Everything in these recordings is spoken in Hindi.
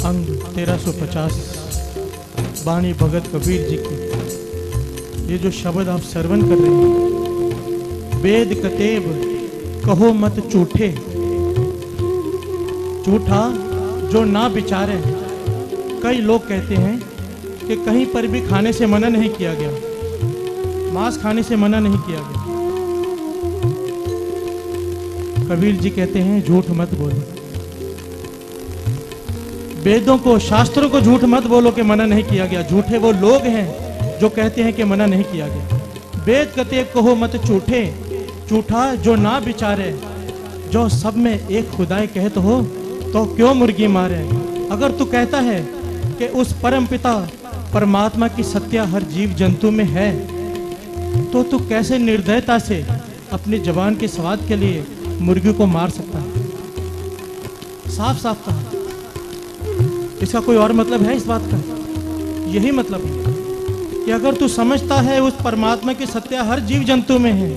अंग 1350 बाणी भगत कबीर जी की। ये जो शब्द आप श्रवण कर रहे हैं, वेद कतेब कहो मत झूठे, झूठा जो ना विचारे। कई लोग कहते हैं कि कहीं पर भी खाने से मना नहीं किया गया, मांस खाने से मना नहीं किया गया। कबीर जी कहते हैं झूठ मत बोलो, वेदों को शास्त्रों को झूठ मत बोलो कि मना नहीं किया गया। झूठे वो लोग हैं जो कहते हैं कि मना नहीं किया गया। वेद कतेब कहो मत झूठे, झूठा जो ना विचारे। जो सब में एक खुदाई कहत हो तो क्यों मुर्गी मारे। अगर तू कहता है कि उस परम पिता परमात्मा की सत्या हर जीव जंतु में है, तो तू कैसे निर्दयता से अपनी जबान के स्वाद के लिए मुर्गी को मार सकता है। साफ साफ कहा। इसका कोई और मतलब है इस बात का? यही मतलब है कि अगर तू समझता है उस परमात्मा की सत्या हर जीव जंतु में है,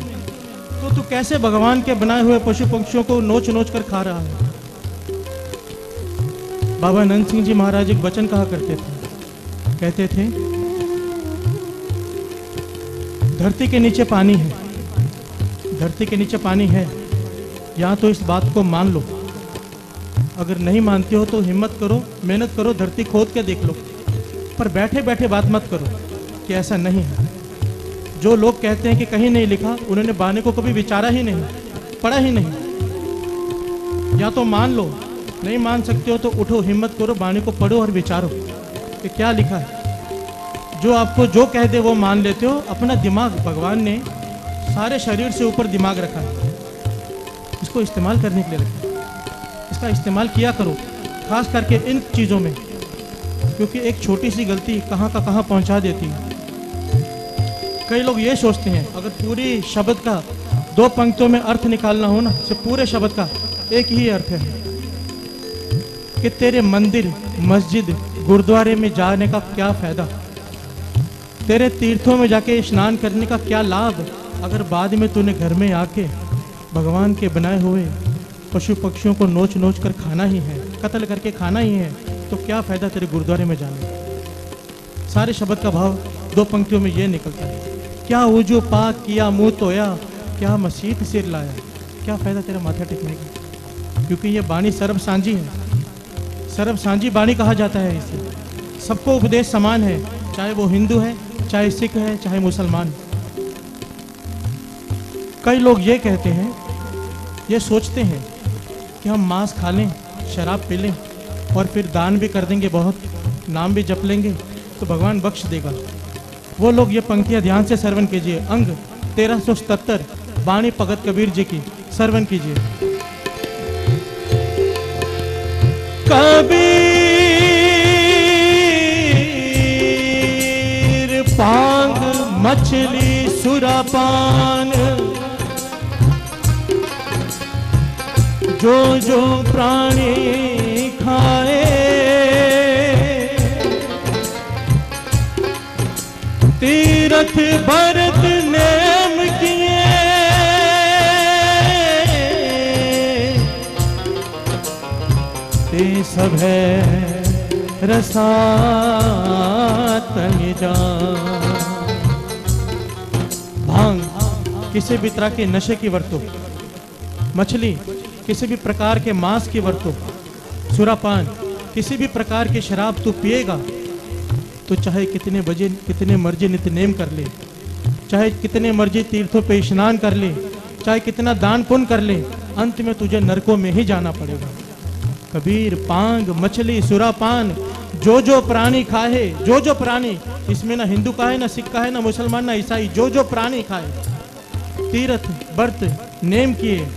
तो तू कैसे भगवान के बनाए हुए पशु पक्षियों को नोच नोच कर खा रहा है। बाबा नंद सिंह जी महाराज एक वचन कहा करते थे, कहते थे धरती के नीचे पानी है, धरती के नीचे पानी है, या तो इस बात को मान लो। अगर नहीं मानते हो तो हिम्मत करो, मेहनत करो, धरती खोद के देख लो, पर बैठे बैठे बात मत करो कि ऐसा नहीं है। जो लोग कहते हैं कि कहीं नहीं लिखा, उन्होंने बाणी को कभी विचारा ही नहीं, पढ़ा ही नहीं। या तो मान लो, नहीं मान सकते हो तो उठो, हिम्मत करो, बाणी को पढ़ो और विचारो कि क्या लिखा है। जो आपको जो कह दे वो मान लेते हो। अपना दिमाग भगवान ने सारे शरीर से ऊपर दिमाग रखा है, इसको इस्तेमाल करने के लिए रखा है। इसका इस्तेमाल किया करो, खास करके इन चीज़ों में, क्योंकि एक छोटी सी गलती कहाँ का कहाँ पहुँचा देती है। कई लोग ये सोचते हैं अगर पूरी शब्द का 2 पंक्तियों में अर्थ निकालना हो ना, तो पूरे शब्द का एक ही अर्थ है कि तेरे मंदिर, मस्जिद, गुरुद्वारे में जाने का क्या फायदा, तेरे तीर्थों में जाके स्नान करने का क्या लाभ, अगर बाद में तूने घर में आके भगवान के बनाए हुए पशु पक्षियों को नोच नोच कर खाना ही है, कत्ल करके खाना ही है, तो क्या फायदा तेरे गुरुद्वारे में जाने का। सारे शब्द का भाव 2 पंक्तियों में ये निकलता है। क्या वुजू पाक किया, मुंह धोया, क्या मसीत सिर लाया, क्या फायदा तेरा माथा टेकने का। क्योंकि ये बाणी सर्व सांझी है, सर्व सांझी बाणी कहा जाता है इसे। सबको उपदेश समान है, चाहे वो हिंदू है, चाहे सिख है, चाहे मुसलमान। कई लोग ये कहते हैं, ये सोचते हैं कि हम मांस खा लें, शराब पी लें और फिर दान भी कर देंगे, बहुत नाम भी जप लेंगे तो भगवान बख्श देगा। वो लोग ये पंक्तियां ध्यान से श्रवण कीजिए। अंग 1377 बाणी भगत कबीर जी की श्रवण कीजिए। कबीर पांग मछली सुरापान, जो जो प्राणी खाए, तीर्थ भरत नेम किए, ते सब है रसातन जान। भांग किसी भी तरह के नशे की वरतो, मछली किसी भी प्रकार के मांस की वरतो, सुरापान किसी भी प्रकार की शराब तू पिएगा तो चाहे कितने बजे कितने मर्जी नित्यनेम कर ले, चाहे कितने मर्जी तीर्थों पे स्नान कर ले, चाहे कितना दान पुण्य कर ले, अंत में तुझे नरकों में ही जाना पड़ेगा। कबीर पांग मछली सुरापान जो जो प्राणी खाए, जो जो प्राणी, इसमें ना हिंदू का है, ना सिख का है, ना मुसलमान, ना ईसाई, जो जो प्राणी खाए, तीर्थ व्रत नेम किए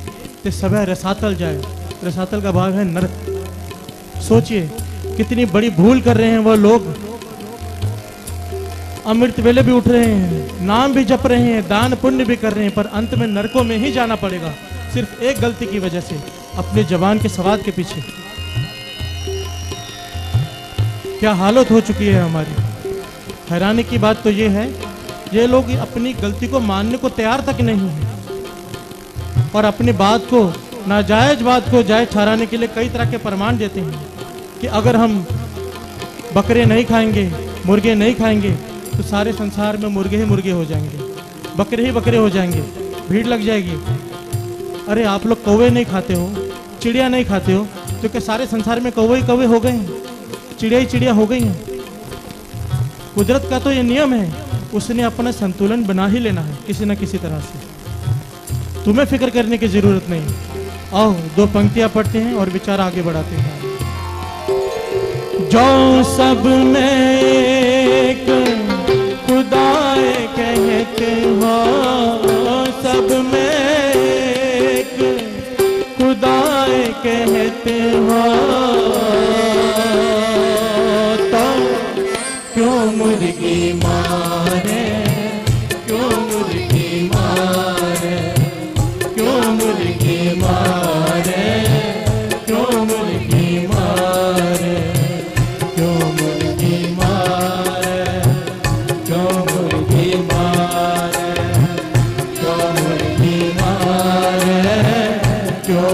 ते सब रसातल जाए। रसातल का भाव है नरक। सोचिए कितनी बड़ी भूल कर रहे हैं वो लोग। अमृत वेले भी उठ रहे हैं, नाम भी जप रहे हैं, दान पुण्य भी कर रहे हैं, पर अंत में नरकों में ही जाना पड़ेगा, सिर्फ एक गलती की वजह से, अपने जबान के स्वाद के पीछे। क्या हालत हो चुकी है हमारी। हैरानी की बात तो ये है, ये लोग अपनी गलती को मानने को तैयार तक नहीं है और अपनी बात को, नाजायज बात को जायज ठहराने के लिए कई तरह के प्रमाण देते हैं। कि अगर हम बकरे नहीं खाएंगे, मुर्गे नहीं खाएंगे, तो सारे संसार में मुर्गे ही मुर्गे हो जाएंगे, बकरे ही बकरे हो जाएंगे, भीड़ लग जाएगी। अरे आप लोग कौवे नहीं खाते हो, चिड़िया नहीं खाते हो, तो क्या सारे संसार में कौवे ही कौवे हो गए हैं, चिड़िया ही चिड़िया हो गई हैं? कुदरत का तो ये नियम है, उसने अपना संतुलन बना ही लेना है किसी न किसी तरह से। तुम्हें फिक्र करने की जरूरत नहीं। आओ 2 पंक्तियां पढ़ते हैं और विचार आगे बढ़ाते हैं। जो सब में एक खुदाए कहते हो, सब में एक खुदाए कहते हो, तो क्यों मुर्गी मारे, क्यों मुर्गी मारे, क्यों मुर्गी मारे, क्यों मुर्गी मारे, क्यों मुर्गी मारे, क्यों मुर्गी मारे, क्यों मुर्गी मारे, क्यों